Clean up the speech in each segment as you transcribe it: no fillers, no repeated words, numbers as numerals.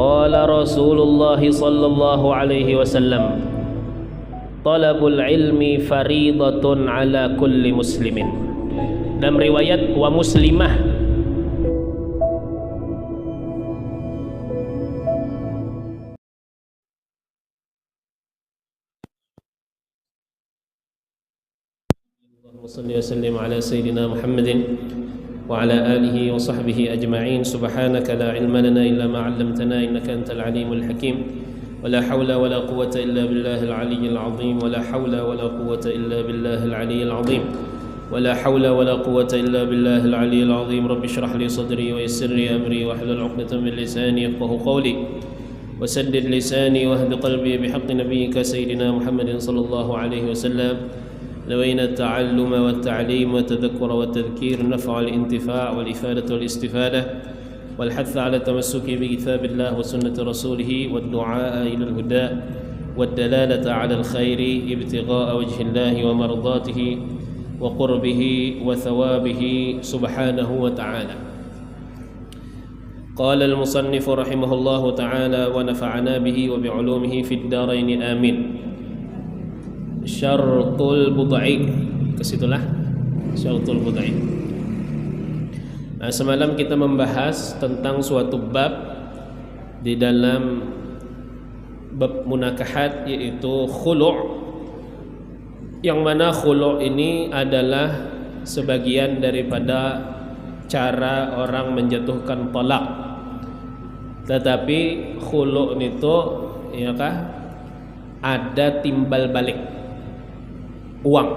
Qala Rasulullah sallallahu alaihi wasallam, talabul ilmi faridatun ala kulli muslimin. Dalam riwayat wa muslimah, Allahumma salli wa sallim ala sayyidina Muhammadin wa ala alihi wa sahbihi ajma'in. Subhanaka la ilma lana illa ma 'allamtana innaka antal alimul hakim. ولا حول ولا قوة إلا بالله العلي العظيم. ولا حول ولا قوة إلا بالله العلي العظيم. ولا حول ولا قوة إلا بالله العلي العظيم. رب اشرح لي صدري ويسر لي أمري واحلل عقدة من لساني يفقهوا قولي وسدد لساني واهد قلبي بحق نبيك سيدنا محمد صلى الله عليه وسلم. نوينا التعلم والتعليم والتذكر والتذكير، النفع والانتفاع والإفادة والاستفادة، والحث على التمسك بكتاب الله وسنة رسوله، والدعاء إلى الهدى، والدلالة على الخير ابتغاء وجه الله ومرضاته وقربه وثوابه سبحانه وتعالى. قال المصنف رحمه الله تعالى ونفعنا به وبعلومه في الدارين آمين. Syartul bud'i, kesitulah syartul bud'i. Nah, semalam kita membahas tentang suatu bab di dalam bab munakahat, yaitu khulu', yang mana khulu' ini adalah sebagian daripada cara orang menjatuhkan talak. Tetapi khulu' itu ya kah, ada timbal balik uang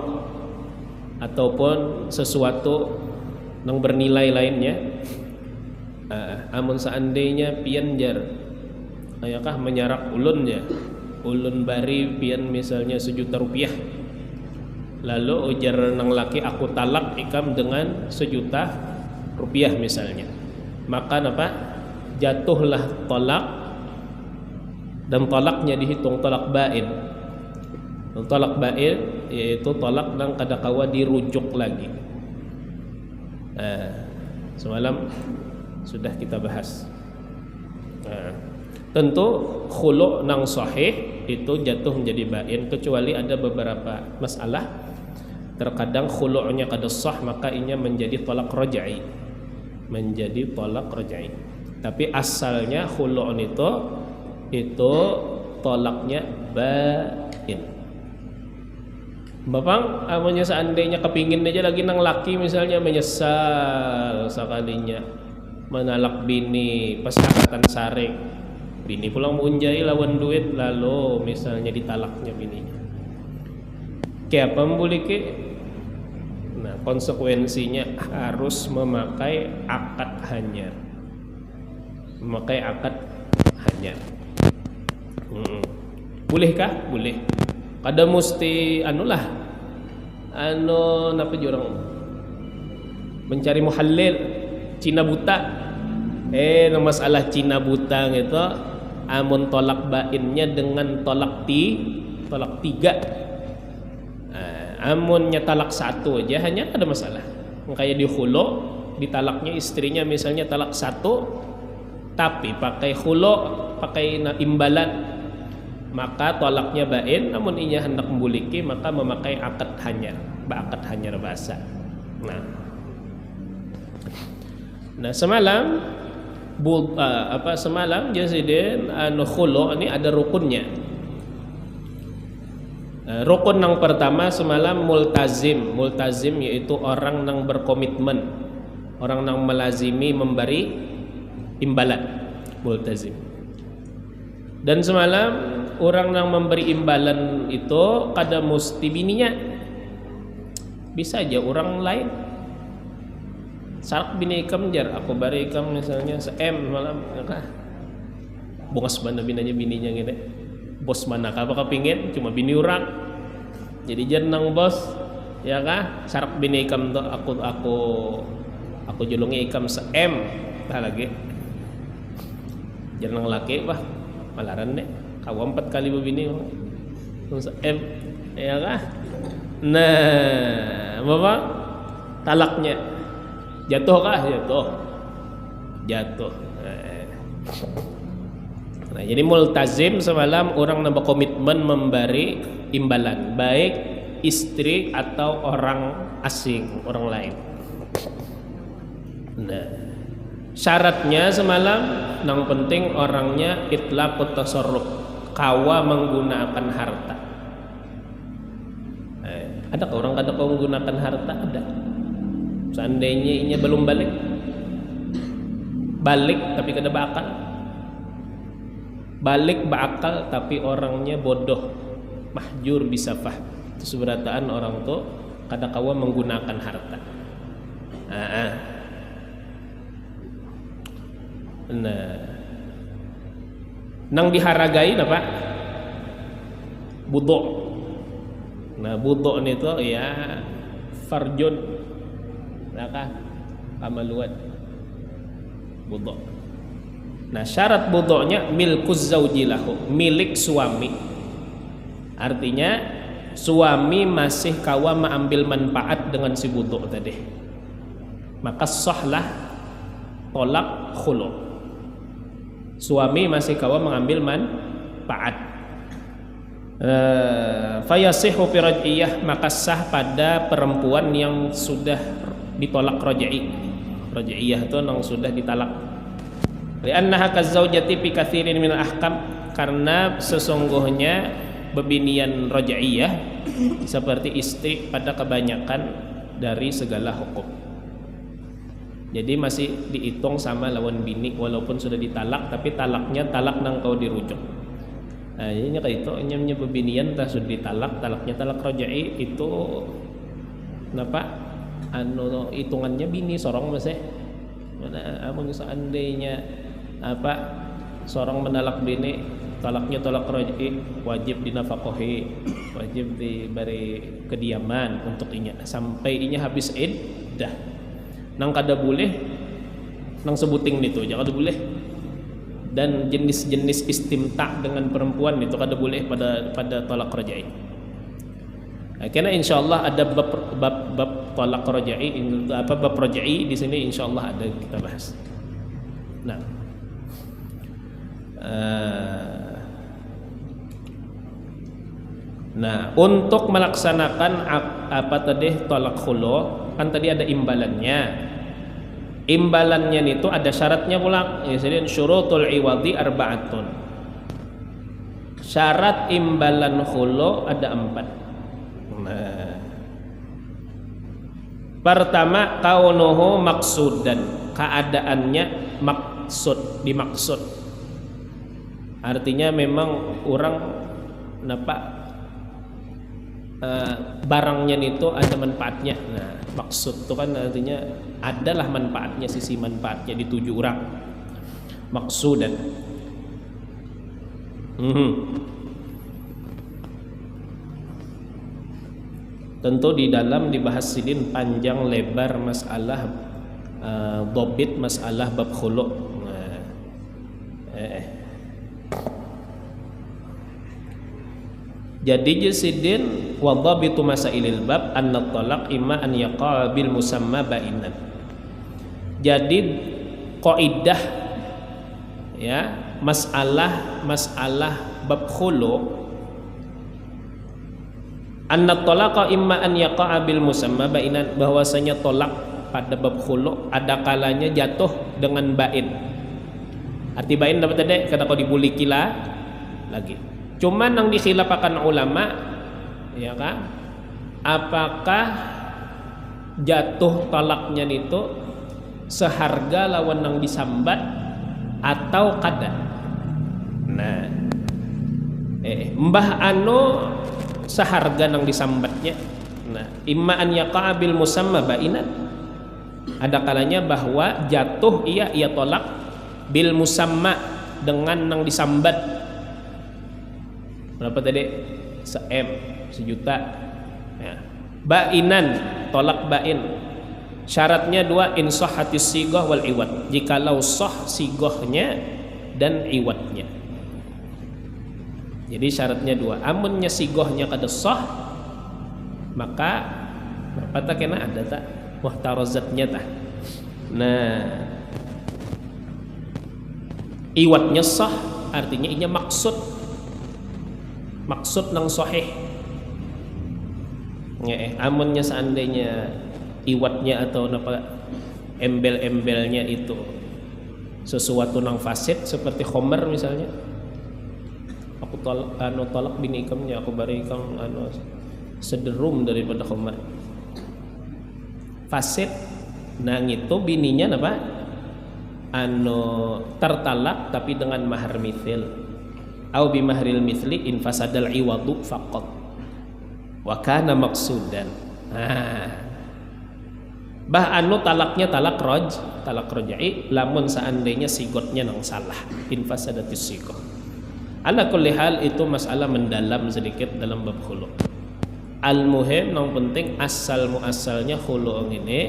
ataupun sesuatu yang bernilai lainnya. Amun seandainya pian jar ayakah menyarak ulunnya, ulun bari pian misalnya Rp1.000.000, lalu ujar nang laki aku talak ikam dengan Rp1.000.000 misalnya, maka apa, jatuhlah talak, dan talaknya dihitung talak bain. Talak bain yaitu talak nang kadakawa dirujuk lagi. Semalam sudah kita bahas. Tentu khulu' nang sahih itu jatuh menjadi bain, kecuali ada beberapa masalah. Terkadang khulu'nya kada sah, maka inya menjadi talak raj'i, menjadi talak raj'i. Tapi asalnya khulu' itu talaknya bain. Bapang amunnya seandainya kepingin aja lagi nang laki misalnya, menyesal sekalinya menalak bini pas angkatan saring, bini pulang munjai lawan duit, lalu misalnya ditalaknya bininya, kayak apa boleh ke? Nah, konsekuensinya harus memakai akad hanyar, memakai akad hanyar. Bolehkah? Boleh. Kada mesti anulah napa jurang mencari muhallil Cina buta. Masalah Cina buta gitu, amun tolak bainnya dengan tolak tiga. Amunnya talak satu aja hanya ada masalah. Kayak di khulu', ditalaknya istrinya misalnya talak satu, tapi pakai khulu', pakai imbalan, maka tolaknya bain. Namun inya hendak membuliki, maka memakai akad hanyar, akad hanyar bahasa. Nah semalam semalam jasidin khulu' ini ada rukunnya. Rukun yang pertama semalam multazim. Multazim yaitu orang yang berkomitmen, orang yang melazimi memberi imbalan, multazim. Dan semalam orang yang memberi imbalan itu kada mesti bininya, bisa aja orang lain. Sarak bini ikam jar, aku bari ikam misalnya se-M malam, bongas mana binanya bininya gitu. Bos mana apa kepingin cuma bini orang, jadi jar nang bos ya kah, sarak bini ikam tuh aku julungi ikam se-M lagi, jar nang laki bah malaran deh. Kau 4 kali begini M ya kah? Nah, bapak talaknya jatuh kah? Jatuh. Nah, jadi multazim semalam orang nambah komitmen memberi imbalan, baik istri atau orang asing, orang lain. Nah, syaratnya semalam yang penting orangnya itlaqut tasarruf, kawa menggunakan harta. Ada orang kada kau menggunakan harta? Ada. Seandainya inya belum balik tapi kada bakal. Balik berakal tapi orangnya bodoh, mahjur bisafah. Itu seberataan orang tuh kada kawa menggunakan harta. Nah, nang diharagai apa? Budok. Nah, budok itu ya farjun, nakah kamaluan budok. Nah, syarat budoknya milkuz zaujilahu, milik suami. Artinya suami masih kawa mengambil manfaat dengan si budok tadi, maka sahlah tolak khulu. Suami masih kawa mengambil manfaat. Fayasihu fi raj'iyah, maka sah pada perempuan yang sudah ditolak raj'i. Raj'iyah itu yang sudah ditalak. Li'annaha kazaujati fi katsirin min al-ahkam, karena sesungguhnya bebinian raj'iyah seperti istri pada kebanyakan dari segala hukum. Jadi masih dihitung sama lawan bini walaupun sudah ditalak, tapi talaknya talak nang kau dirujuk. Nah, ini kayak itu nyamnya bebinian tak sudah ditalak, talaknya talak raj'i itu kenapa? Hitungannya bini sorong masih. Mana amang seandainya sorong menalak bini, talaknya talak raj'i, wajib dinafkahi, wajib diberi kediaman untuk inya sampai inya habis iddah. Nang kada boleh nang sebuting itu jangan kada boleh. Dan jenis-jenis istimta dengan perempuan itu kada boleh pada talak raj'i. Nah, karena insyaallah ada bab talak raj'i, bab raj'i di sini insyaallah ada kita bahas. Nah, untuk melaksanakan talak khulu, kan tadi ada imbalannya. Imbalannya itu ada syaratnya pula. Jadi syurutul iwadi arba'atun. Syarat imbalan khulu ada 4. Nah, pertama kaunuhu maksudan, keadaannya dimaksud. Artinya memang orang barangnya itu ada manfaatnya. Nah, maksud itu kan artinya adalah manfaatnya, sisi manfaatnya dituju orang. Maksudan. Tentu di dalam dibahas sidin panjang lebar masalah dhabit, masalah bab khulu. Jadi jasidin wa dhabitu masailil bab anna talaq imma an yaqa bil musamma ba'inan. Jadi kaidah ya, masalah bab khulu, anna talaqa imma an yaqa bil musamma ba'inan, bahwasanya tolak pada bab khulu ada kalanya jatuh dengan ba'in. Arti ba'in dapat tadi kata kau dibuliki lagi. Cuman yang dikhilafakan ulama ya kan, apakah jatuh talaknya itu seharga lawan yang disambat atau kada. Nah, mbah anu seharga yang disambatnya. Nah, imma an yaqa bil musamma ba'inan, ada kalanya bahwa jatuh ia tolak bil musamma dengan yang disambat. Berapa tadi? Se-M, sejuta ya. Ba'inan, tolak ba'in. Syaratnya 2, insahhatis sighah wal iwad. Jikalau sah sighahnya dan iwadnya. Jadi syaratnya 2. Amunnya sighahnya kada sah, maka berapa tak kena ada tak muhtarazatnya tak. Nah, iwadnya sah artinya inya maksud nang sahih. Amunnya seandainya iwatnya atau embel-embelnya itu sesuatu nang fasid seperti khomer misalnya, aku tolak bini ikamnya, aku bari ikam sederum daripada khomer, fasid nang itu bininya tertalak tapi dengan mahar mithil au bi mahril mithli in fasadal iwadu faqat wa kana maqsudan. Talaknya talak rojai lamun seandainya sigotnya nang salah, in fasadatis sigoh. Ala kulli hal itu masalah mendalam sedikit dalam bab khulu. Al muhim nang penting asal muasalnya khulu ini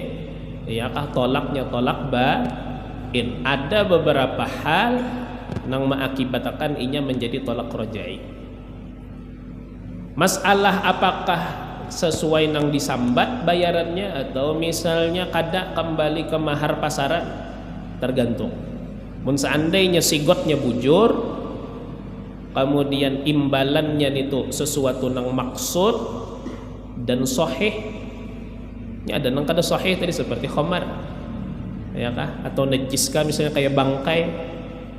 yakah tolaknya tolak bain. Ada beberapa hal nang mengakibatkan inya menjadi tolak rojai. Masalah apakah sesuai nang disambat bayarannya atau misalnya kada kembali ke mahar pasaran, tergantung. Mun seandainya sigotnya bujur, kemudian imbalannya itu sesuatu nang maksud dan sahih, ya ada nang kada sahih tadi seperti khamar, ya kah? Atau najis kah misalnya kayak bangkai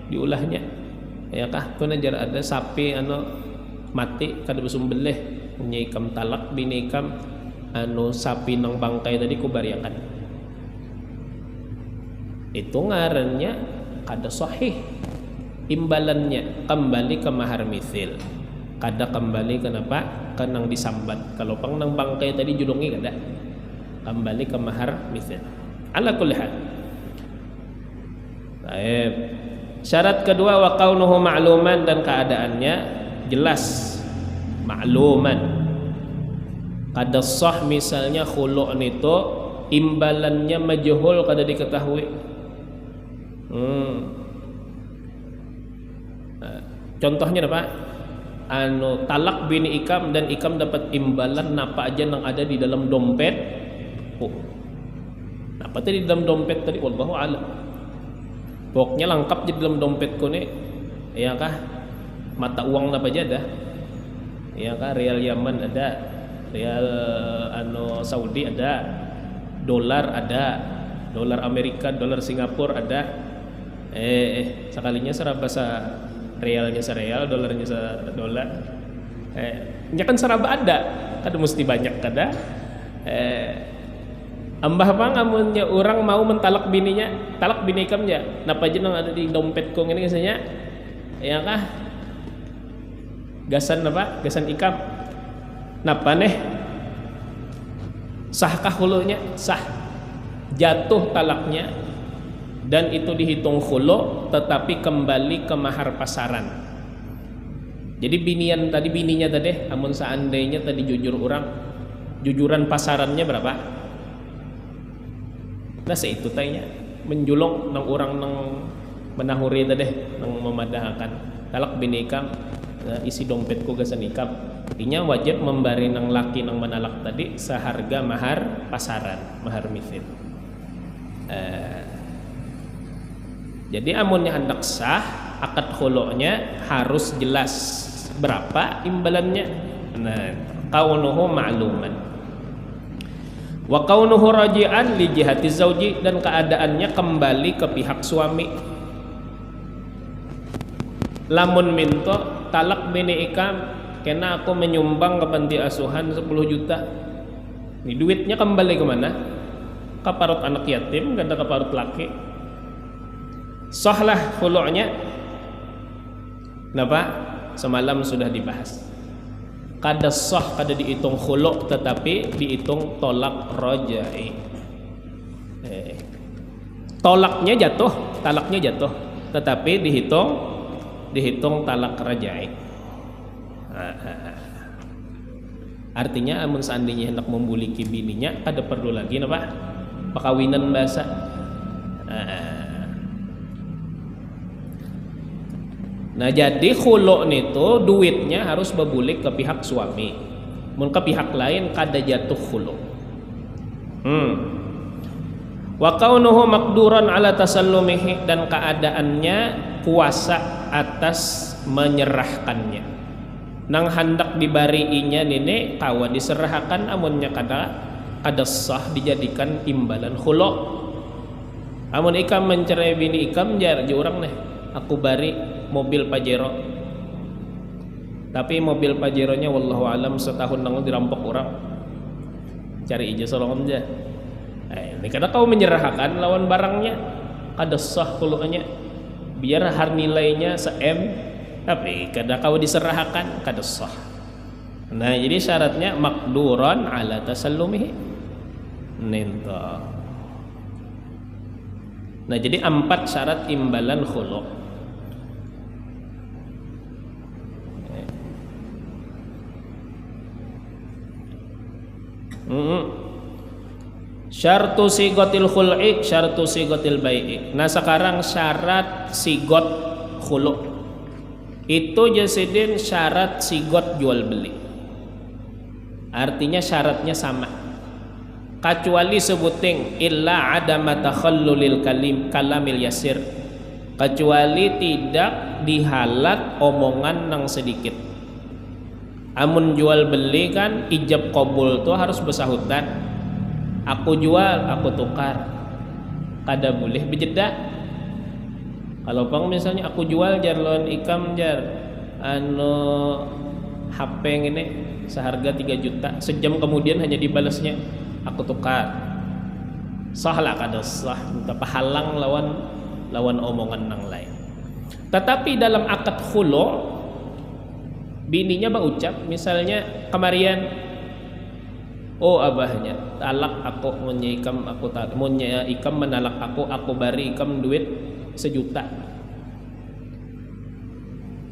diulahnya, ya kah? Tuh najar ada sapi mati kada besumbeleh punya ikam talak bini ikam sapi nang bangkai tadi kubariakan, itu ngarannya kada sahih imbalannya, kembali ke mahar mithil, kada kembali kenapa ke nang disambat. Kalau pang nang bangkai tadi judungi kada kembali ke mahar mithil. Ala kulli hal, syarat kedua wa kaunuhu ma'luman, dan keadaannya jelas makluman. Kada sah misalnya khulu' itu imbalannya majhul kada diketahui. Contohnya apa? Talak bini ikam dan ikam dapat imbalan napa aja yang ada di dalam dompet. Napa tadi di dalam dompet tadi wallahu a'lam. Pokoknya lengkap di dalam dompetku nih, ya kah? Mata uang apa aja ada, ya kah? Rial Yaman ada, rial Saudi ada, dolar ada, dolar Amerika, dolar Singapura ada. Sekalinya serabasa realnya sereal, dolarnya sedolar. Nya kan seraba ada, kada mesti banyak kada. Ambah apa ngamunnya orang mau mentalak bininya, talak bini ikamnya, napa aja nang ada di dompetku ini biasanya, ya kah? Gasan apa? Gasan ikam. Napa neh? Sahkah khulunya? Sah. Jatuh talaknya dan itu dihitung khulu, tetapi kembali ke mahar pasaran. Jadi bininya tadi, amun seandainya tadi jujur orang, jujuran pasarannya berapa? Nah seitu tanya menjulong nang orang nang menahuri tadi, nang memadahkan talak bini ikam, isi dompetku gasan ikam, inya wajib memberi nang laki nang menalak tadi seharga mahar pasaran, mahar mithil. Jadi amunnya hendak sah, akad khulu'nya harus jelas berapa imbalannya. Nah, kaunuhu ma'luman wa kaunuhu raji'an li jihati zauji, dan keadaannya kembali ke pihak suami. Lamun minto talak bini ikam, kena aku menyumbang ke panti asuhan 10 juta. Ini duitnya kembali ke mana? Ke parut anak yatim, kada ke parut laki. Sahlah khulu'nya. Kenapa? Semalam sudah dibahas. Kada sah, kada dihitung khulu', tetapi dihitung tolak rojai. Tolaknya jatuh, talaknya jatuh, tetapi dihitung talak rojai. Artinya amun seandainya hendak membuliki bininya, kada perlu lagi napa? Pakawinan bahasa. Nah jadi khulu' itu duitnya harus bebulik ke pihak suami. Mun ke pihak lain kada jatuh khulu'. Wa kaunuhu maqduran ala tasallumihi, dan keadaannya kuasa atas menyerahkannya. Nang hendak dibariinya nene kawa diserahkan amunnya kada sah dijadikan imbalan khulu. Amun ikam mencerai bini ikam jar urang nih aku bari mobil Pajero. Tapi mobil Pajeronya wallahu alam setahun nang dirampok orang. Cari ijazah solongan aja. Ini kada kau menyerahkan lawan barangnya kada sah khulu'nya. Biar nilainya se-M tapi kada kau diserahkan kada sah. Nah, jadi syaratnya maqduran ala tasallumihi. Nento. Nah, jadi 4 syarat imbalan khulu'. Syartu sigotil khul'i, syartu sigotil bai'i. Nah sekarang syarat sigot khulu'. Itu jasidin syarat sigot jual beli. Artinya syaratnya sama. Kecuali sebuting illa adama takhallulil kalamil yasir. Kecuali tidak dihalat omongan nang sedikit. Amun jual beli kan ijab qabul tuh harus bersahutan. Aku jual, aku tukar. Kada boleh bejeda. Kalau pang misalnya aku jual jar lawan ikam jar HP ini seharga 3 juta. Sejam kemudian hanya dibalasnya aku tukar. Sah lah kada sah. Tapi halang lawan omongan nang lain. Tetapi dalam akad khulu' bininya berucap misalnya kemarian, oh abahnya talak aku munya ikam aku talak munya ikam menalak aku bari ikam duit 1 juta.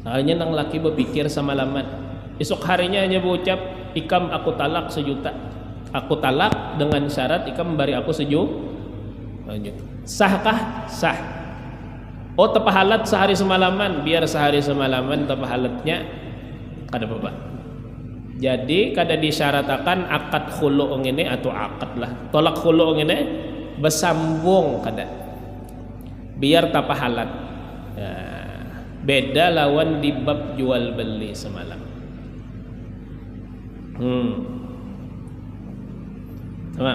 Soalnya nang laki berpikir semalaman, esok harinya hanya berucap ikam aku talak 1 juta. Aku talak dengan syarat ikam bari aku 1 juta. Sahkah? Sah. Oh tepahalat sehari semalaman, biar sehari semalaman tepahalatnya kada apa-apa. Jadi kada disyaratakan akad khulu' ngene atau akad lah. Tolak khulu' ngene bersambung kada. Biar tapahalat. Beda lawan di bab jual beli semalam. Sama.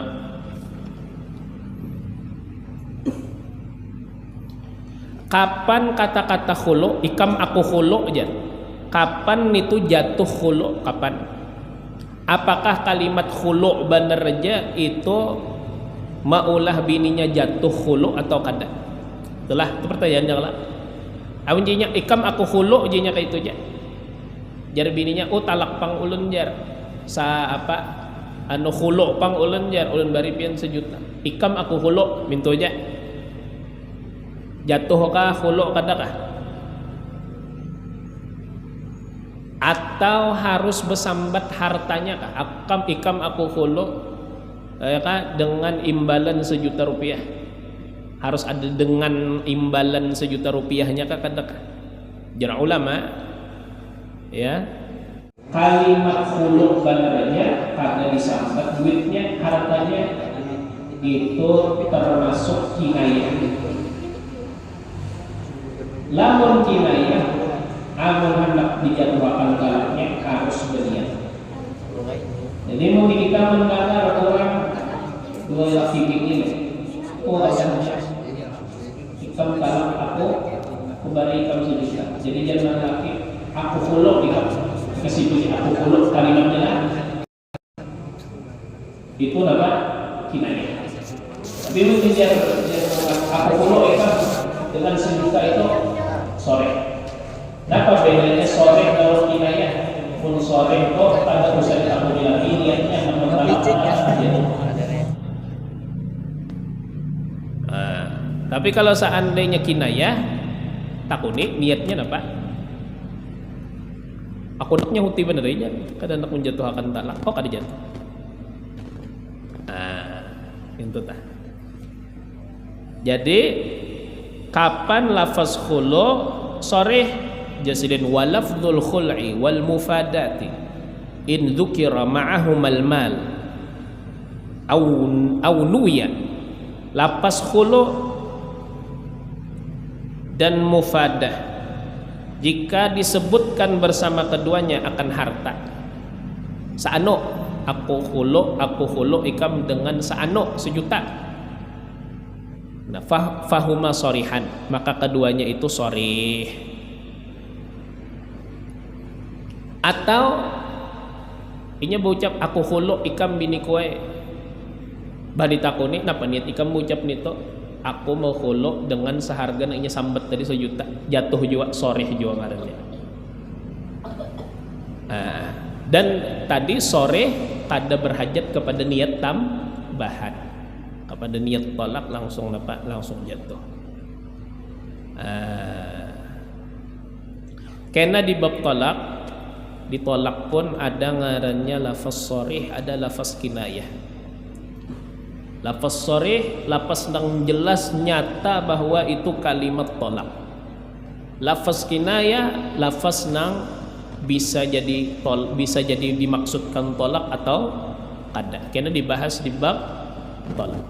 Kapan kata-kata khulu', ikam aku khulu' aja. Kapan itu jatuh khulu'? Kapan? Apakah kalimat khulu' bener aja itu maulah bininya jatuh khulu' atau kada? Itulah itu pertanyaan janganlah. Amun jinya ikam aku khulu' jinya kayak itu aja. Jar bininya oh talak pang ulun jar. Sa apa? Khulu' pang ulun jar, ulun bari pian 1 juta. Ikam aku khulu' minto aja. Jatuh kah khulu' kada kah? Atau harus bersambat hartanya kah? Ikam aku khulu' kah dengan imbalan 1 juta rupiah. Harus ada dengan imbalan 1 juta rupiahnya kah kada kah? Jar ulama ya kalimat khulu' benernya kada disambat duitnya hartanya itu termasuk kinayah. Lamun kinayah amun hendak dijadwalkan talaknya harus berniat. Jadi mungkin kita mendengar orang dua laki ini, oh ada ikam talak aku bari ikam 1 juta. Jadi jangan laki aku khulu' ikam kasih puji aku khulu' kalimatnya lah. Itu apa? Kinayah. Tapi mungkin dia aku khulu' ikam dengan 1 juta itu sore. Apa bedanya sore kalau kinayah? Pun sore itu pada usaha kamu lagi niatnya tapi kalau seandainya kinayah takuni niatnya apa? Aku naknya huti bener aja. Kadang nak menjatuhkan talak. Kok kada jatuh? Itu tah. Jadi kapan lafaz khulu' sore jasidin walafdzul khul'i wal mufadati in dzukira ma'ahumal mal au nuya. Lafaz khulu' dan mufadah jika disebutkan bersama keduanya akan harta. Saano, aku khulu ikam dengan saano 1 juta. Nah, fahuma sorihan, maka keduanya itu sorih. Atau inya berucap aku khulu ikam bini kue. Bari takuni napa niat ikam berucap nito, aku mau khulu dengan seharga na inya sambat tadi 1 juta. Jatuh juga sorih juga ngarannya. Dan tadi sore kada berhajat kepada niat tambahan, kepada niat tolak langsung jatuh. Karena di bab tolak, ditolak pun ada ngarannya lafaz sharih, ada lafaz kinayah. Lafaz sharih, lafaz nang jelas nyata bahwa itu kalimat tolak. Lafaz kinayah, lafaz nang bisa jadi dimaksudkan tolak atau kada. Karena dibahas di bab tolak.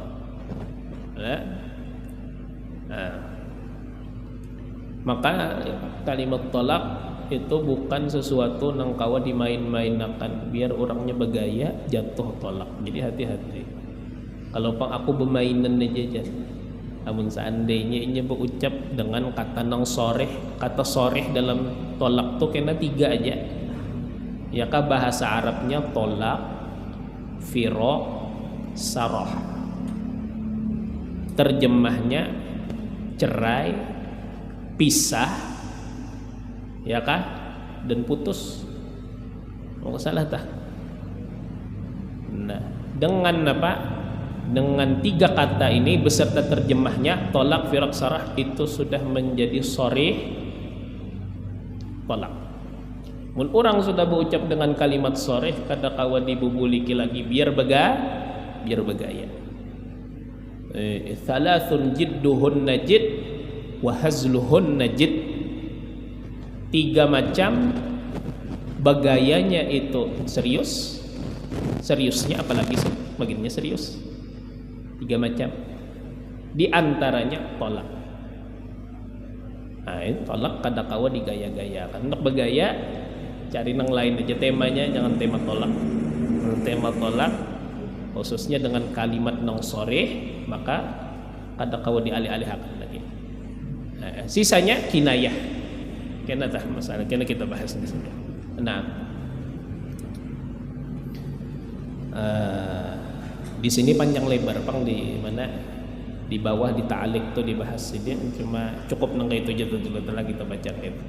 Maka kalimat tolak itu bukan sesuatu nang kawa dimain-mainakan biar orangnya bergaya jatuh tolak. Jadi hati-hati. Kalau pang aku bermainan aja jan. Namun seandainya ini berucap dengan kata nang soreh, kata soreh dalam tolak tuh kena 3 aja. Ya kah bahasa Arabnya tolak, firo, sarah. Terjemahnya cerai, pisah, ya kah, dan putus. Mau salah tak? Nah, dengan apa? Dengan 3 kata ini beserta terjemahnya tolak, firak, sarah itu sudah menjadi sorih tolak. Mun orang sudah berucap dengan kalimat sorih kada kawa dibubuliki lagi biar bergaya. Thalathun jidduhun najid wa hazluhun najid. 3 macam bagayanya itu serius, seriusnya apalagi bagiannya serius. 3 macam, di antaranya tolak. Nah, tolak kada kawa digaya-gayakan. Untuk bergaya cari nang lain aja temanya, jangan tema tolak. Tema tolak khususnya dengan kalimat nang sore, maka kada kawa dialih-alihkan lagi. Nah, sisanya kinayah. Kena tah masalah, kena kita bahas di sini. Nah, di sini panjang lebar pang di mana di bawah di ta'liq tuh dibahas ini, cuma cukup nang itu aja dulu kita baca itu.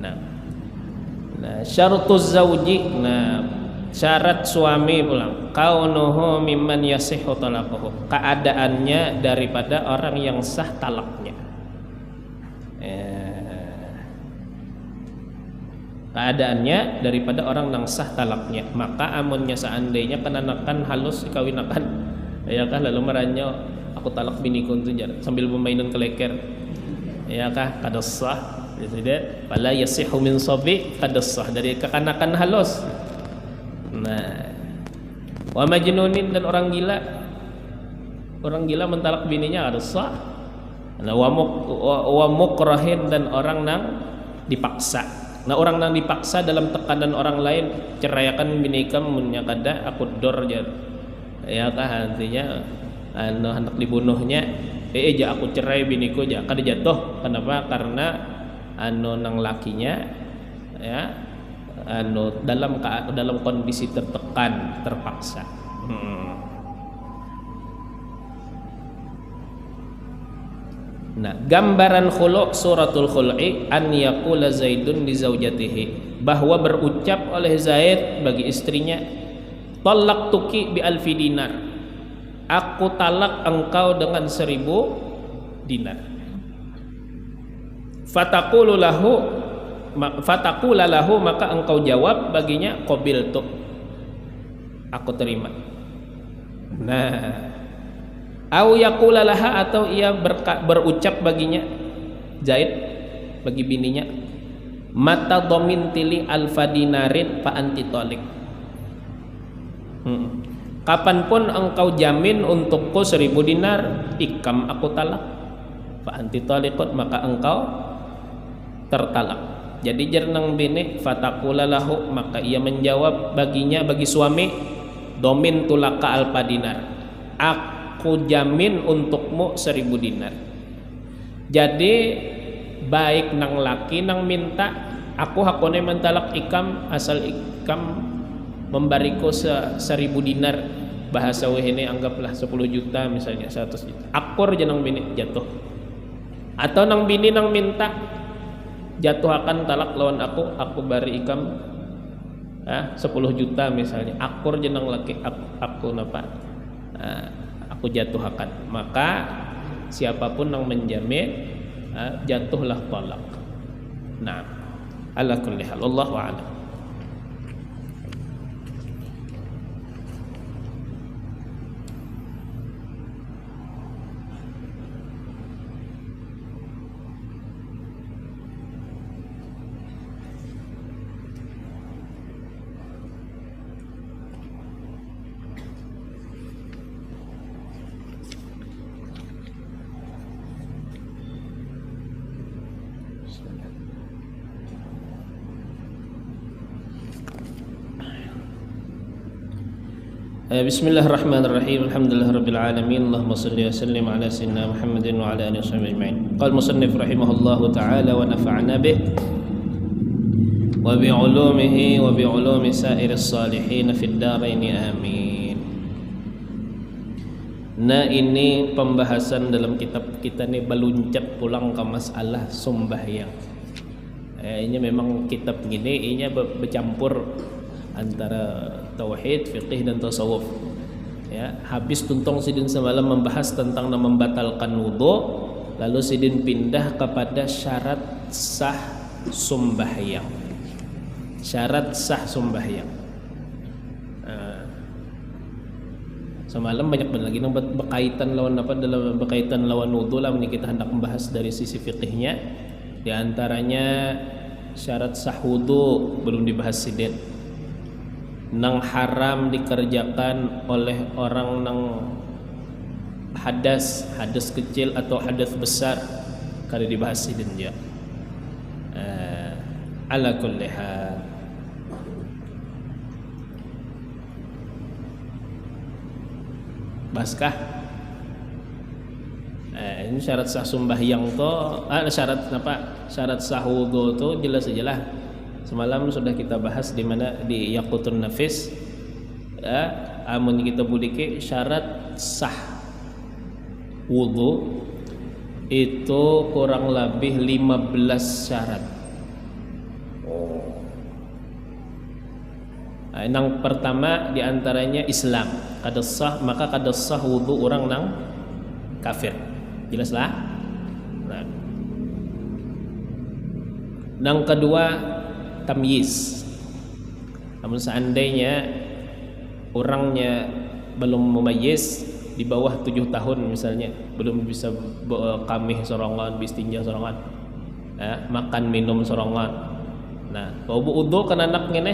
Nah, syartuz zauji, syarat suami pulang kaunuhu mimman yasihhu talaquhu, keadaannya daripada orang yang sah talaknya. Keadaannya daripada orang nang sah talaknya. Maka amunnya seandainya kenanakan halus kawinakan, ya kah lalu meranyo aku talak biniku tu jar sambil bermainan keleker, ya kah kada sah. Jadi fala yasihu min sabi kada sah dari kekanakan halus. Nah, wa majnunin, dan orang gila mentalak bininya kada sah. Nah, wa mukrahin, dan orang nang dipaksa. Nah, orang yang dipaksa dalam tekanan orang lain, ceraikan bini kamu nya kada aku dor jar. Ya kah artinya hendak dibunuhnya, ja aku cerai biniku ja kada jatuh. Kenapa? Karena nang lakinya ya dalam kondisi tertekan, terpaksa. Nah, gambaran khulu' suratul khul'i an yaqula Zaidun li zaujatihi, bahwa berucap oleh Zaid bagi istrinya, talaqtuki bi alfi dinar, aku talak engkau dengan 1000 dinar. Fataqulu lahu, maka engkau jawab baginya, qabiltu, aku terima. Nah, au yaqula laha, atau ia berucap baginya Zaid bagi bininya, mata domintili alfa dinarin fa anti talik. Kapanpun engkau jamin untukku 1000 dinar, ikam aku talak, fa anti talikut, maka engkau tertalak. Jadi jernang bini fataqula lahu, maka ia menjawab baginya, bagi suami, domin tulaka alfa dinar, aku jamin untukmu 1000 dinar. Jadi baik nang laki nang minta, aku hakone mentalak ikam asal ikam memberiku 1000 dinar, bahasa ini anggaplah 10 juta misalnya, 100 juta. Akur jenang bini jatuh. Atau nang bini nang minta, jatuh akan talak lawan aku bari ikam 10 juta misalnya. Akur jenang laki aku napa? Aku jatuh akan. Maka siapapun yang menjamin jatuhlah talak. Nah, ala kulli hal, wallahu a'lam. Bismillahirrahmanirrahim. Alhamdulillahirabbil alamin. Allahumma shalli wa sallim ala sayyidina Muhammadin wa ala alihi washabbihi ajma'in. Qala al-musannif rahimahullahu ta'ala wa nafa'ana bih wa bi 'ulumihi wa bi 'ulumi sa'iris salihin fid dharain amin. Nah, ini pembahasan dalam kitab kita nih beluncat pulang ke masalah sembahyang. Ini memang kitab gini ini bercampur antara tauhid, fiqih dan tasawuf. Ya, habis tuntong sidin semalam membahas tentang membatalkan wudu, lalu sidin pindah kepada syarat sah sembahyang. Syarat sah sembahyang. Semalam banyak banget lagi berkaitan lawan apa, dalam berkaitan lawan wudu lah, ini kita hendak membahas dari sisi fiqihnya. Di antaranya syarat sah wudu belum dibahas sidin. Nang haram dikerjakan oleh orang nang hadas kecil atau hadas besar kada dibahas sidin ya. Ala kulli hal, baskah ini syarat sah sembahyang to, syarat apa? Syarat sah wudu to jelas ajalah. Semalam sudah kita bahas di mana di Yaqutun Nafis. Amun kita bulike syarat sah wudu itu kurang lebih 15 syarat. Yang pertama diantaranya Islam. Kada sah, maka kada sah wudu orang nang kafir. Jelaslah. Nah. Yang kedua tamyiz. Namun seandainya orangnya belum memayyiz, di bawah 7 tahun misalnya, belum bisa kamih sorongan, bistinja sorongan, makan minum sorongan. Nah, bau wudu kan anak ngene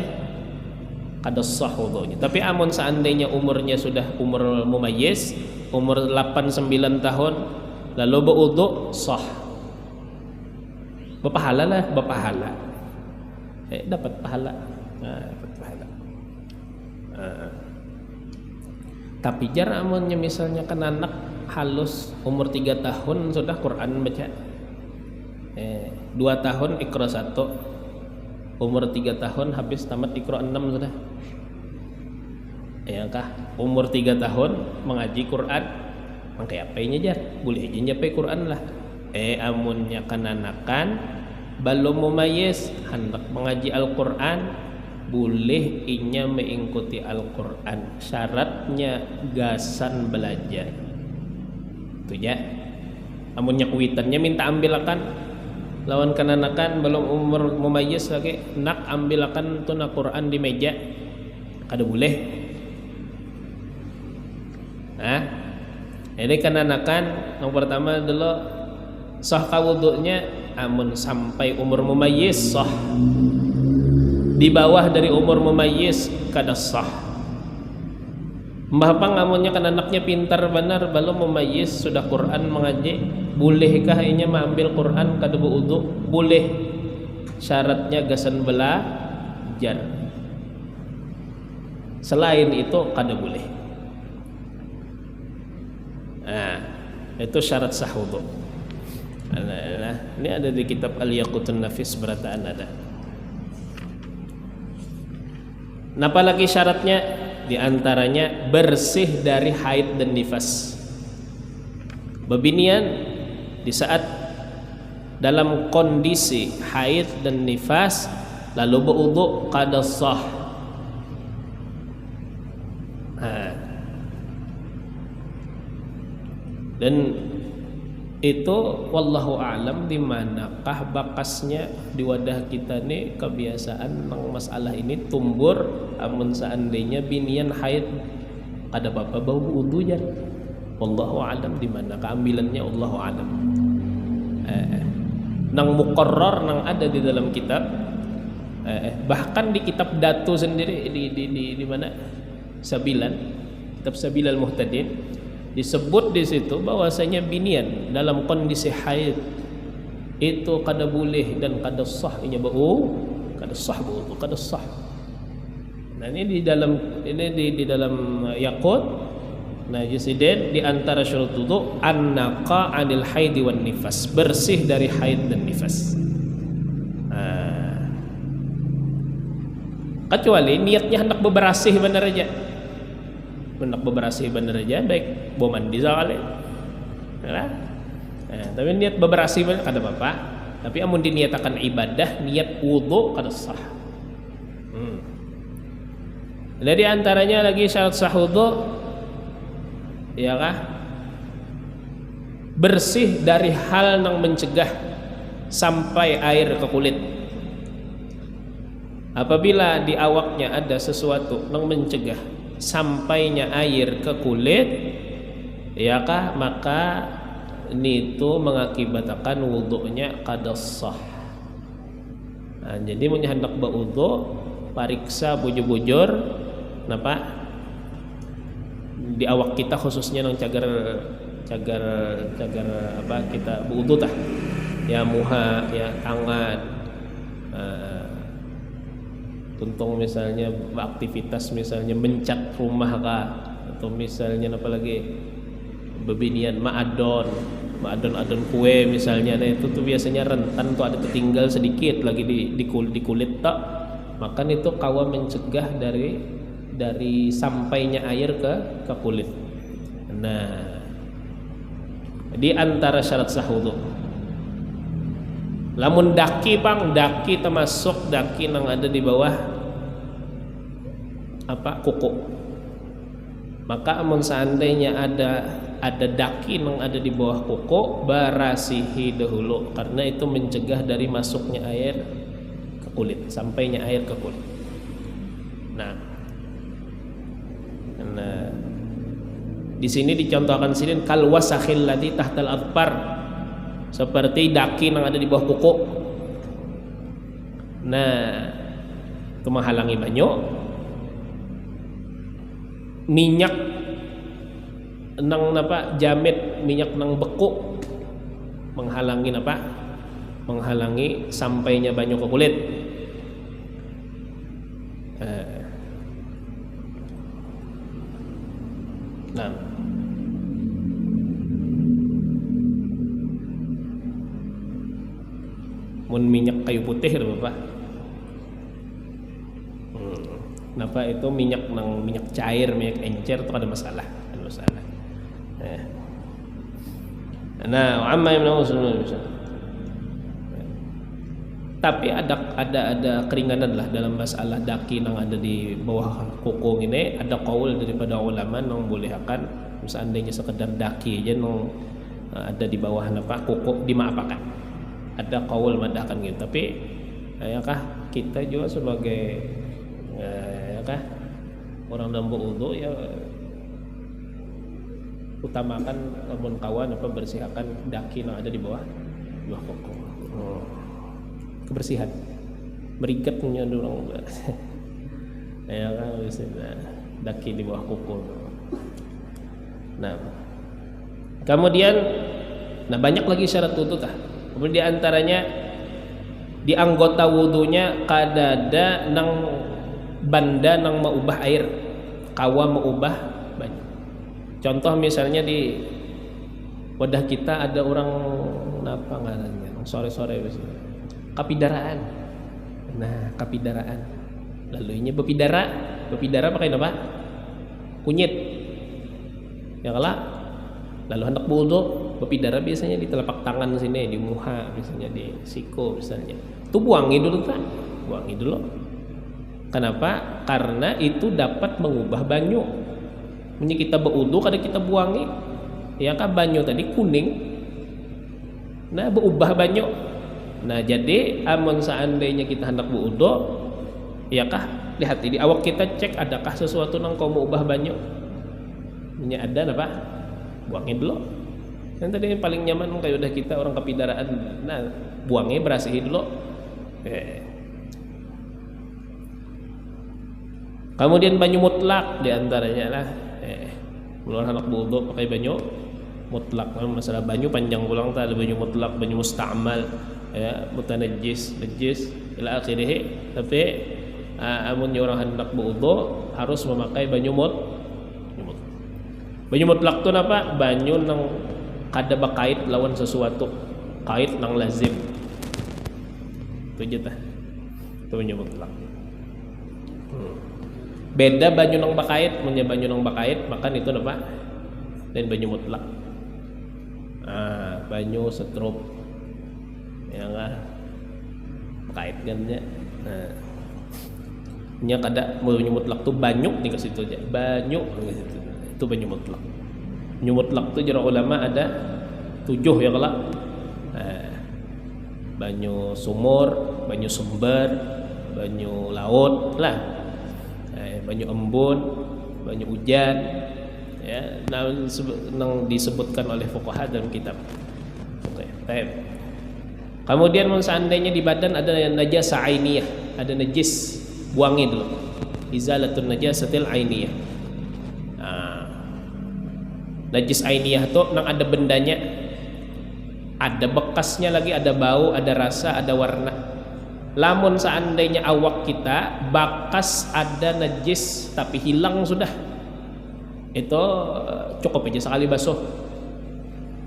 kada sah wudunya. Tapi amun seandainya umurnya sudah umur mumayyiz, umur 8-9 tahun, lalu berwudu sah. Berpahala lah, berpahala. Dapat pahala. Dapat pahala. Tapi jar amunnya misalnya kan anak halus umur 3 tahun sudah Quran baca. 2 tahun Iqra 1. Umur 3 tahun habis tamat Iqra 6 sudah. Ya kah? Umur 3 tahun mengaji Quran. Mangkai apanya jar? Boleh aja nyapai Quran lah. Amunnya kananakan belum mumayyiz hendak mengaji Al-Quran, boleh inya mengikuti Al-Quran. Syaratnya gasan belajar. Itu ya. Amunnya kuitannya minta ambilakan lawan kananakan belum umur mumayyiz lagi, nak ambilakan tu na Quran di meja. Kada boleh. Jadi kananakan yang pertama dulu sah wudunya amun sampai umur mumayyiz sah. Di bawah dari umur mumayyiz kada sah. Mbah Pang amunnya kan anaknya pintar benar belum memayis sudah Quran mengaji, bolehkah inya mengambil Quran kada berwudu? Boleh. Syaratnya gasan belajar. Selain itu kada boleh. Nah, itu syarat sah wudu. Nah, ini ada di kitab Al-Yaqutun Nafis berataan ada. Napa lagi syaratnya? Di antaranya bersih dari haid dan nifas. Bebinian di saat dalam kondisi haid dan nifas lalu berwudu kada sah. Dan itu wallahu a'lam di manakah bakasnya di wadah kita nih kebiasaan nang masalah ini tumbur amun seandainya binian haid ada apa bau wudu jan. Wallahu a'lam di mana keambilannya wallahu a'lam. Nang muqarrar nang ada di dalam kitab bahkan di kitab Datu sendiri di mana Sabilan, kitab Sabilal Muhtadin disebut di situ bahwasanya binian dalam kondisi haid itu kada boleh dan kada sah inya bau, kada sah bau, kada sah. Nah ini di dalam Yaqut. Nah jadi di antara syarat wudu an-naqa 'anil haid wan nifas, bersih dari haid dan nifas. Kecuali niatnya hendak beberasih benar aja. Hendak beberasih benar aja baik bawa mandi sekali. Nah, tapi niat beberasih benar kada apa-apa. Tapi amun diniatakan ibadah niat wudu kada sah. Jadi antaranya lagi syarat sah wudu ya kah? Bersih dari hal yang mencegah sampai air ke kulit. Apabila di awaknya ada sesuatu yang mencegah sampainya air ke kulit ya kah, maka ini itu mengakibatkan wudunya kada sah. Nah, jadi mun hendak berwudu pariksa bujur-bujur napa di awak kita khususnya nang cagar apa kita berwudu tah ya muha ya tangan tuntung misalnya beraktivitas misalnya mencat rumah kah atau misalnya apa lagi bebinian adon kue misalnya. Nah itu tuh biasanya rentan tuh ada tertinggal sedikit lagi di kulit tak, maka itu kawa mencegah dari sampainya air ke kulit. Nah di antara syarat sah wudu lamun daki termasuk daki yang ada di bawah apa kuku, maka amun seandainya ada daki yang ada di bawah kuku barasihi dahulu karena itu mencegah dari masuknya air ke kulit, sampainya air ke kulit. Nah di sini dicontohkan sini kal wasakhil ladzi tahtal adfar, seperti daki yang ada di bawah kuku. Nah itu menghalangi banyu. Minyak nang napa jamet, minyak nang beku menghalangi apa? Menghalangi sampainya banyu ke kulit. Nah mun minyak kayu putih lho Bapak. Kenapa itu minyak cair, minyak encer itu ada masalah. Nah, amma yang tapi ada keringanan lah dalam masalah daki yang ada di bawah kuku ini. Ada qaul daripada ulama yang boleh akan seandainya sekedar daki aja yang ada di bawah apa kuku dimaafakan. Ada qaul madahkan gitu. Tapi ya kah kita juga sebagai orang dalam berwudu ya utamakan lamun kawan apa bersihkan daki yang ada di bawah kuku. Kebersihan merigat punya orang ya kan daki di bawah kuku Nah, kemudian banyak lagi syarat wudu tah. Kemudian di antaranya di anggota wudunya kadada nang banda nang maubah air, kawa maubah banyu. Contoh misalnya di wadah kita ada orang apa ngarannya, sore-sore biasanya kapidaraan. Nah, kapidaraan. Lalu ini bepidara pakai apa? Kunyit. Ya kalah. Lalu hendak wudu, bepidara biasanya di telapak tangan sini, di muha, biasanya di siku misalnya. Itu buangi dulu tak? Buangi dulu. Kenapa? Karena itu dapat mengubah banyu. Ini kita berwudu kada kita buangi, ya kan banyu tadi kuning. Nah, berubah banyu. Nah, jadi amun seandainya kita hendak berwudu, ya kah? Lihat di awak kita cek adakah sesuatu nang kau mau ubah banyu. Ini ada apa? Buangin dulu. Yang tadi yang paling nyaman kayak udah kita orang kepidaraan. Nah, buangnya berasihin dulu. Kemudian banyu mutlak diantaranya lah. Mulai anak wudu pakai banyu mutlak. Masalah banyu panjang pulang tak ada banyu mutlak, banyu musta'mal, ya, mutanajjis, najis ila akhirih. Tapi amun orang hendak wudu harus memakai banyu banyu mutlak tu apa? Banyu nang kada bakait lawan sesuatu, kait nang lazim. Itu aja tah. Itu banyu mutlak. Beda banyu nang bakait, punya banyu nang bakait, makan itu apa? Dan banyu mutlak. Banyu setrup, ya enggak? Bakait kan ya. Nya kada banyu mutlak tu banyu di situ aja. Banyu di situ. Itu banyu mutlak. Banyu mutlak tu jara ulama ada 7 ya kalau. Banyu sumur, banyu sumber, banyu laut lah. Banyu embun, banyu hujan, ya, nang disebutkan oleh fuqaha dalam kitab. Oke, baik. Kemudian seandainya di badan ada najis ainiyah, ada najis, buangi dulu. Izalatun najasatil ainiyah. Najis ainiyah itu nang ada bendanya, ada bekasnya lagi, ada bau, ada rasa, ada warna. Lamun seandainya awak kita bakas ada najis tapi hilang sudah, itu cukup aja sekali basuh,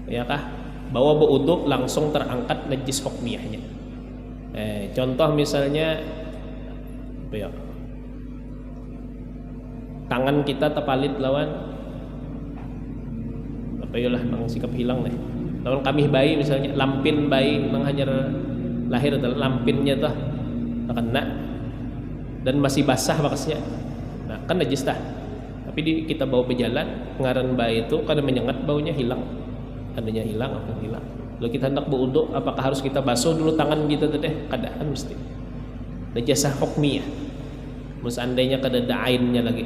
ya kah? Bawa berwudu langsung terangkat najis hukmiyahnya. Contoh misalnya apa ya? Tangan kita terpalit lawan apa ya lah nang sikap hilang nih. Lawan kami bayi misalnya, lampin bayi nang hanyar lahir adalah lampinnya tuh kena dan masih basah bakasnya. Nah, kan najis dah. Tapi kita bawa berjalan, ngaran bayi itu kada menyengat, baunya hilang. Adanya hilang, akan hilang. Lalu kita hendak berwudu, apakah harus kita basuh dulu tangan kita teh? Kada, kan mesti. Najasah hukmiyah. Seandainya kada ada ainnya lagi.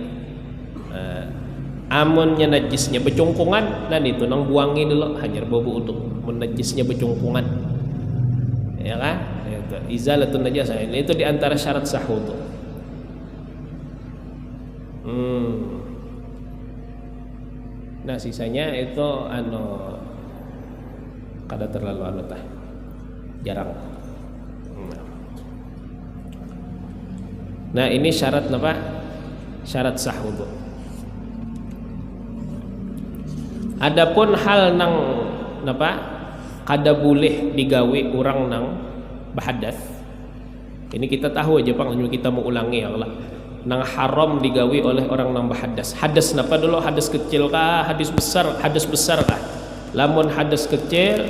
Amunnya najisnya becungkungan, dan itu nang buangi dulu hanyar bawa wudu. Mun najisnya becungkungan, ya kan? Itu izalatun najasah. Itu di antara syarat sah wudu. Nah, sisanya itu kada terlalu tah. Jarang. Nah, ini syarat apa? Syarat sah wudu. Adapun hal nang apa? Kada boleh digawe orang nang bahadas. Ini kita tahu aja Pak, kita mau ulangi ya Allah. Nang haram digawe oleh orang nang bahadas. Hadas napa dulu? Hadas kecil kah? Hadas besar kah? Lamun hadas kecil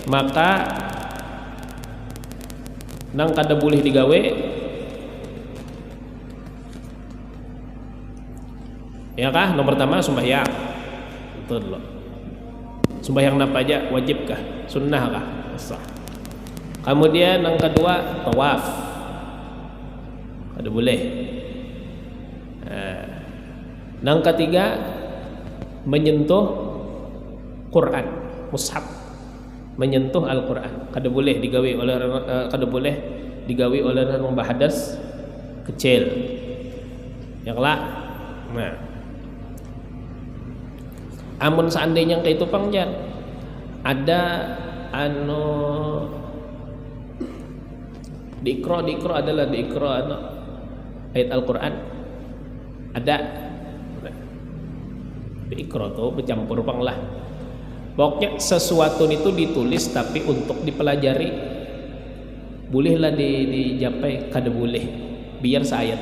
maka nang kada boleh digawe ya kah? Nomor pertama sembahyang. Itu dulu. Sembahyang napa aja? Wajib kah? Sunnah kah? Sah. Kemudian yang kedua tawaf. Kada boleh. Yang ketiga menyentuh Quran, mushaf. Menyentuh Al-Quran. Kada boleh digawe oleh orang bahadas kecil. Yang lah. Nah. Amun seandainya kayak itu pangjar ada diikro adalah diikro ayat Al-Quran ada diikro tuh bercampur pang lah. Pokoknya sesuatu itu ditulis tapi untuk dipelajari bolehlah dijapai kada boleh biar seayat.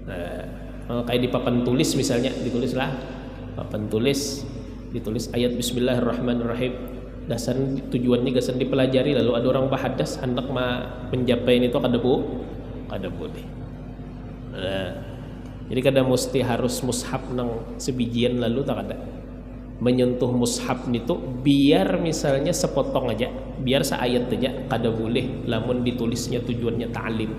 Nah, kayak di papan tulis misalnya ditulislah papan tulis ditulis ayat Bismillahirrahmanirrahim. Dasar tujuannya gasan dipelajari, lalu ada orang bahadas hendak menjapai itu kada boleh. Nah, jadi kada mesti harus mushaf nang sebijian lalu tak ada. Menyentuh mushaf itu biar misalnya sepotong aja, biar seayat aja kada boleh lamun ditulisnya tujuannya ta'lim.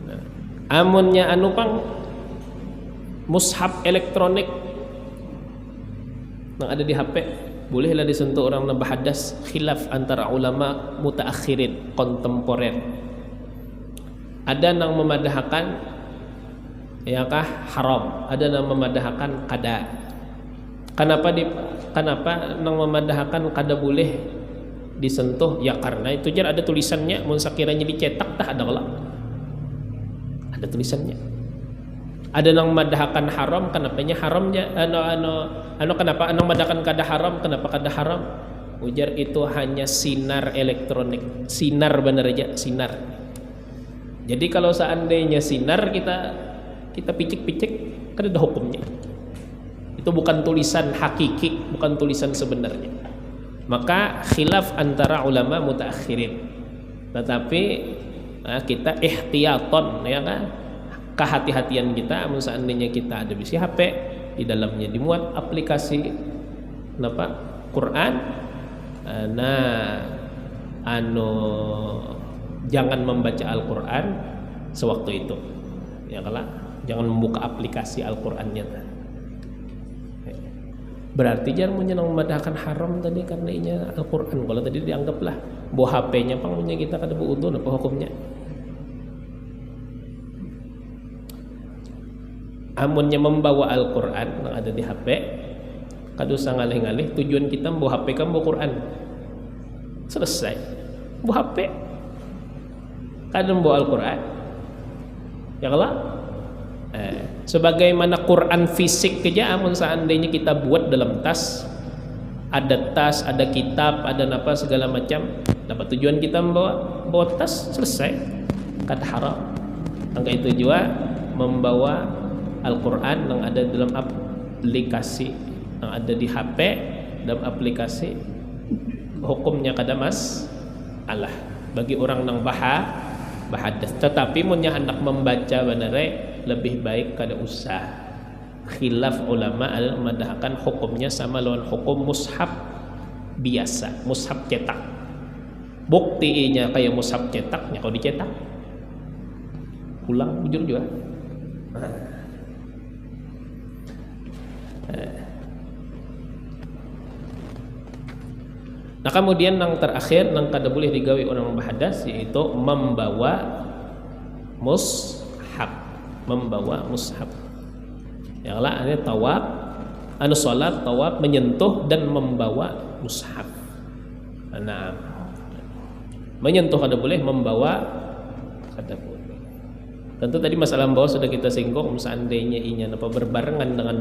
Nah, amunnya pang mushaf elektronik yang ada di HP bolehlah disentuh orang yang bahadas. Khilaf antara ulama mutaakhirin kontemporer. Ada yang memadahkan ya kah haram, ada yang memadahkan kada. Kenapa yang memadahkan kada boleh disentuh? Ya karena itu jar ada tulisannya, mun sakiranya dicetak tah ada kelak. Ada tulisannya. Ada yang memadahkan haram, kenapanya haramnya kenapa memadahkan kada haram, kenapa kada haram? Ujar itu hanya sinar elektronik, sinar benar aja, sinar. Jadi kalau seandainya sinar kita picik-picik kan ada hukumnya. Itu bukan tulisan hakiki, bukan tulisan sebenarnya. Maka khilaf antara ulama mutaakhirin. Tetapi kita ihtiyaton ya kan? Kehati-hatian kita, seandainya kita ada bisi HP di dalamnya dimuat aplikasi Quran, jangan membaca Al-Quran sewaktu itu ya kalah, jangan membuka aplikasi Al-Qurannya. Berarti jangan menyenang memadahkan haram tadi karena inya Al-Quran. Kalau tadi dianggaplah bawa HP-nya pangnya kita kada buutuh apa hukumnya. Amunnya membawa Al-Quran yang ada di HP kada usah ngalih-ngalih, tujuan kita membawa HP kan bawa Quran selesai. Bawa HP kada membawa Al-Quran ya kalah. Sebagaimana Quran fisik aja, amun seandainya kita buat dalam tas, ada kitab, ada apa segala macam, dapat tujuan kita membawa tas selesai, kada haram. Angka itu juga membawa Al-Quran yang ada dalam aplikasi yang ada di HP, dalam aplikasi hukumnya kada masalah bagi orang yang bahadas. Tetapi munnya hendak membaca benerai lebih baik kada usah. Khilaf ulama al-madahkan hukumnya sama lawan hukum mushaf biasa, mushaf cetak. Buktinya kayak mushaf cetaknya kalau dicetak ulang bujur juga. Nah kemudian yang terakhir yang kada boleh digawe orang bahadas yaitu membawa mushaf. Ya lah, ini tawaf, salat, tawaf, menyentuh dan membawa mushaf. Nah, menyentuh kada boleh, membawa kada boleh. Tentu tadi masalah membawa sudah kita singgung. Seandainya inya berbarengan dengan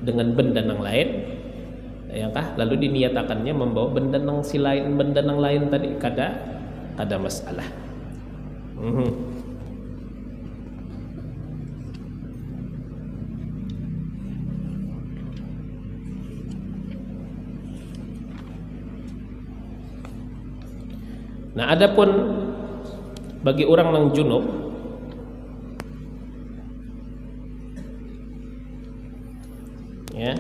dengan benda yang lain, ya kah? Lalu diniatakannya membawa benda yang lain tadi kada masalah. Nah, adapun bagi orang yang junub, ya,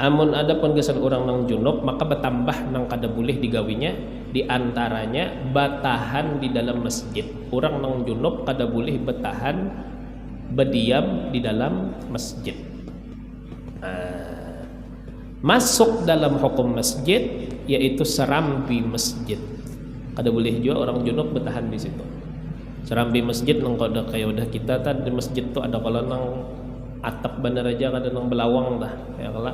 amun adapun kesan orang yang junub, maka bertambah nang kada boleh digawinya, diantaranya batahan di dalam masjid. Orang yang junub kada boleh berdiam di dalam masjid. Masuk dalam hukum masjid yaitu serambi masjid. Kada boleh juga orang junub bertahan di situ. Serambi masjid nang kada kayak udah kita tadi di masjid tuh ada kalau nang atap bandar aja kada nang belawang dah kayak kala.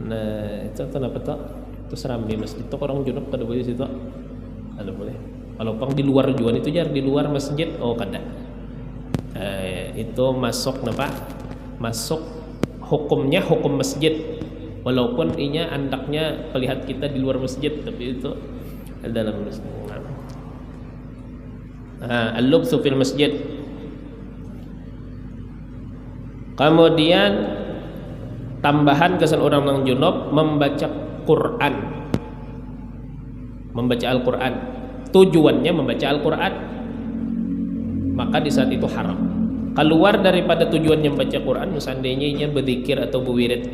Nah itu kenapa tuh? Itu serambi masjid tuh orang junub kada boleh situ. Kada boleh. Kalau pang di luar juan itu jar di luar masjid oh kada. Itu masuk napa? Masuk hukumnya hukum masjid. Walaupun inya andaknya melihat kita di luar masjid tapi itu dalam masjid. Al-lubthu fil masjid. Kemudian tambahan kesan orang nang junub membaca Quran, membaca Al-Quran. Tujuannya membaca Al-Quran, maka di saat itu haram. Keluar daripada tujuannya membaca Quran, seandainya inya berzikir atau berwirid.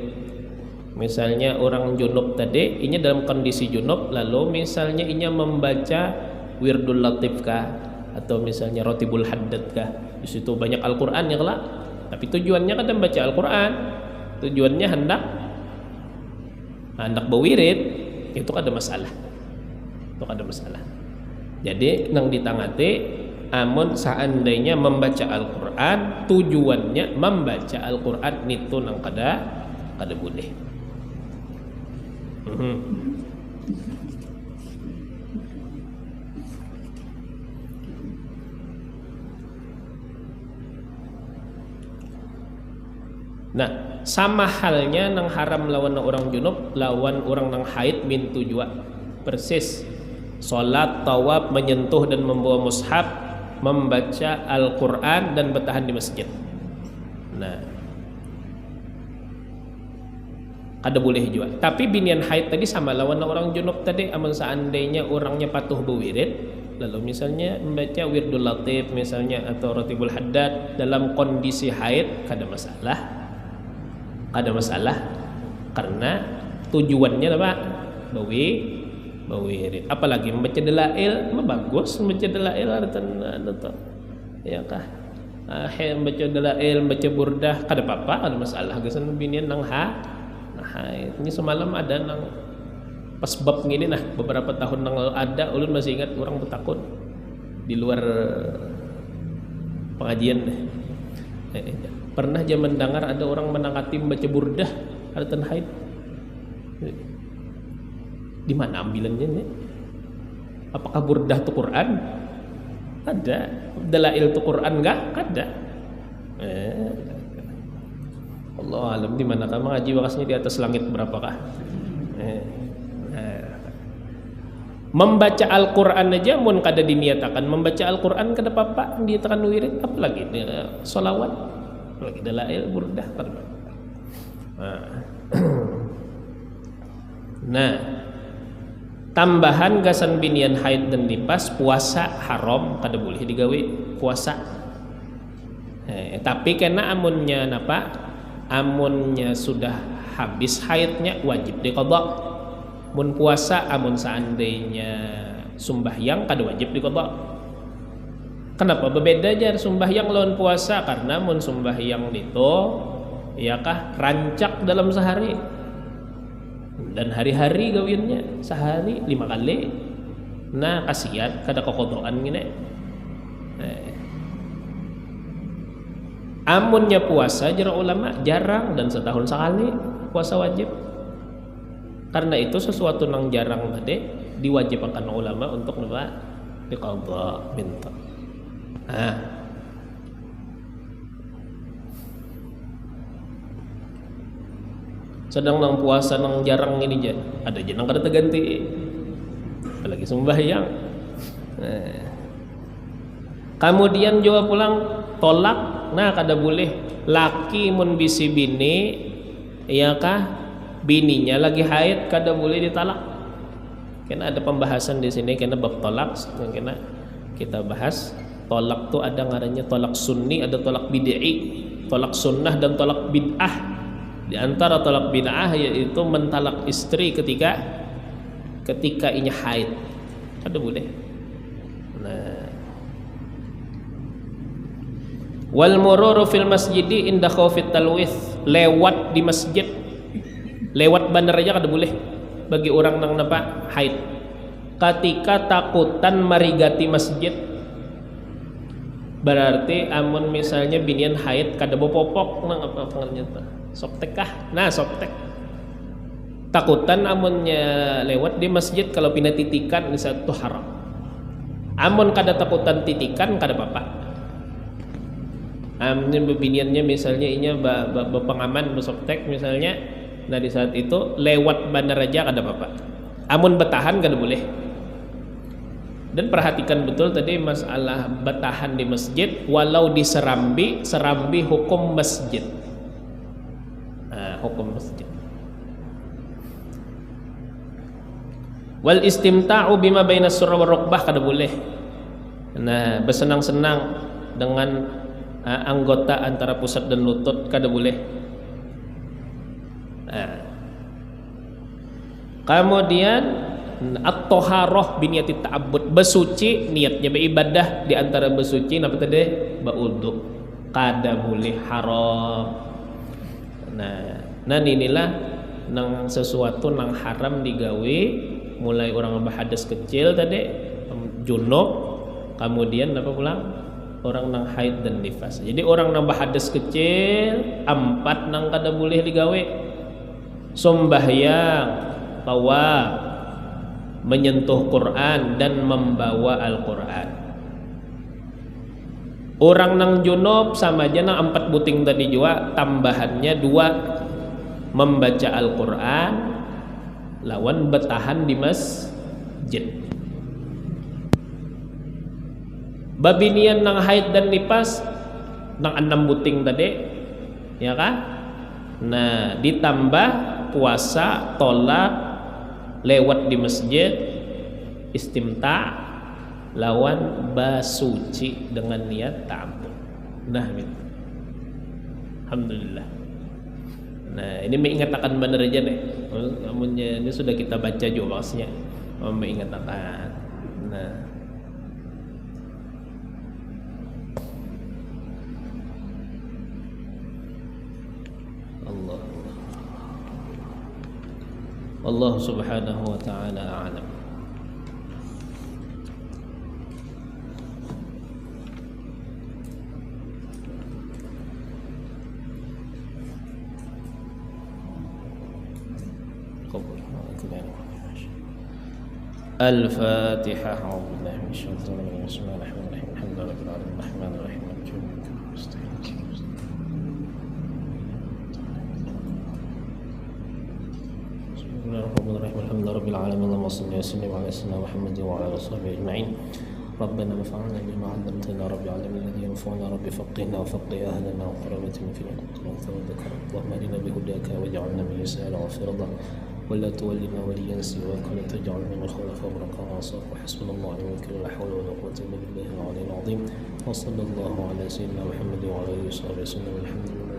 Misalnya orang junub tadi, inya dalam kondisi junub, lalu misalnya inya membaca wirdul latif kah, atau misalnya rotibul haddad kah, di situ banyak Al-Quran ya kelak. Tapi tujuannya kan membaca Al-Quran, tujuannya hendak berwirid, itu ada masalah. Itu ada masalah. Jadi nang ditangati, amun seandainya membaca Al-Quran, tujuannya membaca Al-Quran itu nang kada boleh. Nah, sama halnya nang haram lawan orang junub, lawan orang nang haid min tujuan. Persis. Salat, tawaf, menyentuh dan membawa mushaf, membaca Al-Quran dan bertahan di masjid. Nah, kada boleh juga. Tapi binian haid tadi sama lawan orang junub tadi, amun seandainya orangnya patuh berwirid, lalu misalnya membaca wirdul latif misalnya atau rotibul haddad dalam kondisi haid, kada masalah. Ada masalah karena tujuannya apa? Berwirid. Apalagi membaca dalail, bagus membaca dalail ada ya kah? Membaca dalail, membaca burdah kada apa-apa, ada masalah. Gesan binian nang ini semalam ada nang pas bab ngini nah beberapa tahun nang ada ulun masih ingat orang bertakun di luar pengajian deh. Pernah zaman dengar ada orang menangati membaca burdah ada tan haid. Di mana ambilannya nih? Apakah burdah itu Quran? Ada. Dalail itu Quran enggak? Ada. Allah alam di mana kan mengaji wakasnya di atas langit berapakah? Membaca Al-Quran aja mun kada diniatakan membaca Al-Quran kada apa-apa diniatakan wirid, apalagi sholawat, apalagi dalail burdah kada. Nah, tambahan gasan binian haid dan nifas, puasa haram kada boleh digawe puasa. Tapi kena amunnya napa? Amunnya sudah habis haidnya wajib diqadha. Mun puasa amun seandainya sumbahyang kada wajib diqadha. Kenapa berbeda jar sumbahyang lawan puasa? Karena mun sumbahyang itu ya kah rancak dalam sehari. Dan hari-hari gawinnya sehari 5 kali. Nah kasihan kada kekodoan gini. Amunnya puasa jara ulama jarang dan setahun sekali puasa wajib. Karena itu sesuatu yang jarang tadi diwajibkan ulama untuk diqadha minta. Sedang nang puasa nang jarang ini aja ada jenang kada terganti, apalagi sembahyang. Kemudian juga pulang tolak. Nah kada boleh laki mun bisi bini ya kah bininya lagi haid kada boleh ditalak. Karena ada pembahasan di sini karena bab tolak yang kena kita bahas. Tolak tuh ada ngarannya tolak sunni, ada tolak bid'i, tolak sunnah dan tolak bid'ah. Di antara tolak bid'ah yaitu mentalak istri ketika inya haid. Kada boleh. Nah, wal mururu fil masjidi inda khaufit talwith, lewat di masjid, lewat bandar aja kada boleh bagi orang nang napa haid. Ketika takutan marigati masjid, Berarti amun misalnya binian haid kada bopopok nang apa pengernya tuh sok tek kah, nah sok tek takutan amunnya lewat di masjid kalau pindah titikan misal itu haram. Amun kada takutan titikan kada apa-apa. Amun biniannya misalnya inya pengaman besok tek misalnya, nah di saat itu lewat bandar aja kada apa-apa. Amun bertahan kada boleh. Dan perhatikan betul tadi masalah bertahan di masjid walau di serambi hukum masjid. Nah, hukum masjid. Wal istimta'u bima bainas surra war rukbah kada boleh. Nah, bersenang-senang dengan anggota antara pusat dan lutut kada boleh. Nah. Kemudian at-thaharah biniyati ta'abbud, bersuci niatnya beribadah di antara bersuci napa tadi berwudu kada boleh haram. Nah inilah nang sesuatu nang haram digawe mulai orang berhadas kecil tadi junub, kemudian apa pulang orang nang haid dan nifas. Jadi orang nang berhadas kecil 4 nang kada boleh digawe: sembahyang, tawaf, menyentuh Quran dan membawa Al-Quran. Orang nang junub sama aja nang 4 buting tadi juga, tambahannya 2 membaca Al-Quran lawan bertahan di masjid. Babinian nang haid dan nifas nang 6 buting tadi, ya kan? Nah ditambah puasa, tolak, lewat di masjid, istimta, lawan basuci dengan niat ta'abbud. Nah gitu. Alhamdulillah. Nah ini mengingatakan benar aja nih. Namunnya ini sudah kita baca juga maksudnya mengingatakan. Nah Allah subhanahu wa ta'ala a'lam. Al-Fatihah. A'udzu billahi minasy syaithanir rajim. Bismillahirrahmanirrahim. Alhamdulillahirabbil alamin. Arrahmanir rahim. Maliki yaumiddin. Bismillahirrahmanirrahim. Alhamdulillahirabbil alamin. Allahumma shalli wa sallim ala sayyidina Muhammad wa ala alihi washabihi ajma'in. ربنا انفعنا بما علمتنا رب علمنا الذي ينفعنا رب فقهنا وفقه أهلنا وقرابتنا في الأرض وذكر اللهم اهدنا بهداك واجعلنا من يسار غفر الله ولا تولنا وليا سواك ولا تجعل من الخلفاء بركة وعصاك وحسبنا الله ونعم الوكيل ولا حول ولا قوة إلا بالله العلي العظيم وصلى الله على سيدنا محمد وعلى آله وصحبه وسلم. الحمد لله.